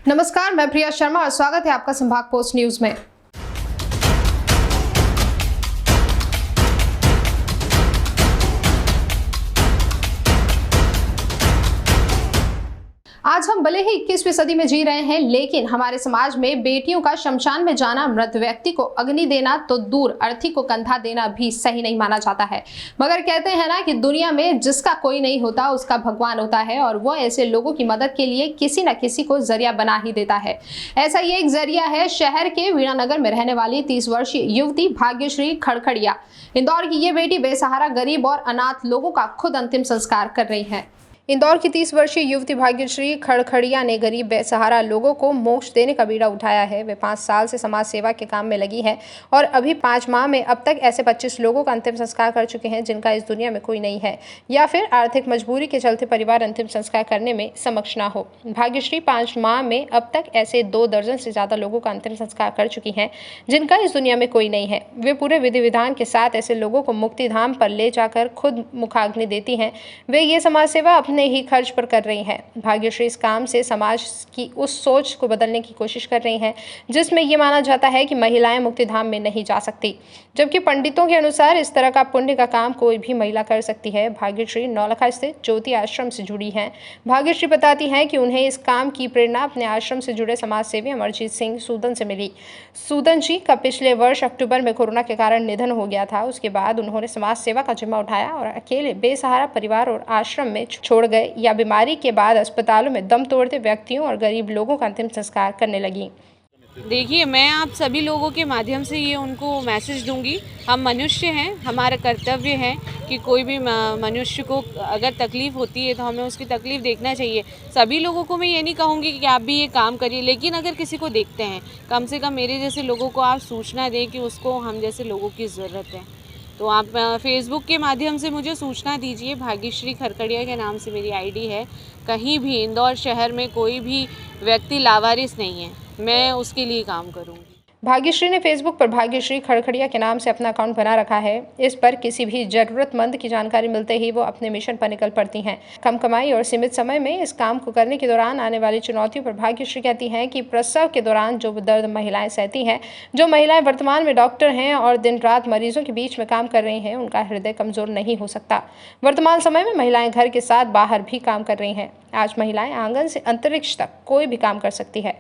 नमस्कार, मैं प्रिया शर्मा और स्वागत है आपका संभाग पोस्ट न्यूज में। आज हम भले ही 21वीं सदी में जी रहे हैं, लेकिन हमारे समाज में बेटियों का शमशान में जाना, मृत व्यक्ति को अग्नि देना तो दूर, अर्थी को कंधा देना भी सही नहीं माना जाता है। मगर कहते हैं ना कि दुनिया में जिसका कोई नहीं होता उसका भगवान होता है, और वो ऐसे लोगों की मदद के लिए किसी न किसी को जरिया बना ही देता है। ऐसा ही एक जरिया है शहर के वीणानगर में रहने वाली 30 वर्षीय युवती भाग्यश्री खड़खड़िया। इंदौर की ये बेटी बेसहारा, गरीब और अनाथ लोगों का खुद अंतिम संस्कार कर रही है। इंदौर की 30 वर्षीय युवती भाग्यश्री खड़खड़िया ने गरीब बेसहारा लोगों को मोक्ष देने का बीड़ा उठाया है। वे 5 साल से समाज सेवा के काम में लगी है और अभी 5 माह में अब तक ऐसे 25 लोगों का अंतिम संस्कार कर चुके हैं जिनका इस दुनिया में कोई नहीं है, या फिर आर्थिक मजबूरी के चलते परिवार अंतिम संस्कार करने में सक्षम ना हो। भाग्यश्री 5 माह में अब तक ऐसे 2 दर्जन से ज्यादा लोगों का अंतिम संस्कार कर चुकी हैं जिनका इस दुनिया में कोई नहीं है। वे पूरे विधि विधान के साथ ऐसे लोगों को मुक्ति धाम पर ले जाकर खुद मुखाग्नि देती हैं। वे ये समाज सेवा अपने ही खर्च पर कर रही हैं। भाग्यश्री इस काम से समाज की उस सोच को बदलने की कोशिश कर रही हैं जिसमें यह माना जाता है कि महिलाएं मुक्तिधाम में नहीं जा सकती, जबकि पंडितों के अनुसार इस तरह का पुण्य का काम कोई भी महिला कर सकती है। भाग्यश्री नौलखा स्थित ज्योति आश्रम से जुड़ी हैं। भाग्यश्री बताती हैं कि उन्हें इस काम की प्रेरणा अपने आश्रम से जुड़े समाज सेवी अमरजीत सिंह सूदन से मिली। सूदन जी का पिछले वर्ष अक्टूबर में कोरोना के कारण निधन हो गया था। उसके बाद उन्होंने समाज सेवा का जिम्मा उठाया और अकेले बेसहारा परिवार और आश्रम में छोड़ गए या बीमारी के बाद अस्पतालों में दम तोड़ते व्यक्तियों और गरीब लोगों का अंतिम संस्कार करने लगी। देखिए, मैं आप सभी लोगों के माध्यम से ये उनको मैसेज दूंगी। हम मनुष्य हैं, हमारा कर्तव्य है कि कोई भी मनुष्य को अगर तकलीफ़ होती है तो हमें उसकी तकलीफ़ देखना चाहिए। सभी लोगों को मैं ये नहीं कहूँगी कि आप भी ये काम करिए, लेकिन अगर किसी को देखते हैं, कम से कम मेरे जैसे लोगों को आप सूचना दें कि उसको हम जैसे लोगों की ज़रूरत है। तो आप फेसबुक के माध्यम से मुझे सूचना दीजिए। भाग्यश्री खड़खड़िया के नाम से मेरी आईडी है। कहीं भी इंदौर शहर में कोई भी व्यक्ति लावारिस नहीं है, मैं उसके लिए काम करूँगी। भाग्यश्री ने फेसबुक पर भाग्यश्री खड़खड़िया के नाम से अपना अकाउंट बना रखा है। इस पर किसी भी जरूरतमंद की जानकारी मिलते ही वो अपने मिशन पर निकल पड़ती हैं। कम कमाई और सीमित समय में इस काम को करने के दौरान आने वाली चुनौतियों पर भाग्यश्री कहती हैं कि प्रसव के दौरान जो दर्द महिलाएं सहती हैं, जो महिलाएं वर्तमान में डॉक्टर हैं और दिन रात मरीजों के बीच में काम कर रही हैं, उनका हृदय कमजोर नहीं हो सकता। वर्तमान समय में महिलाएं घर के साथ बाहर भी काम कर रही हैं। आज महिलाएं आंगन से अंतरिक्ष तक कोई भी काम कर सकती है।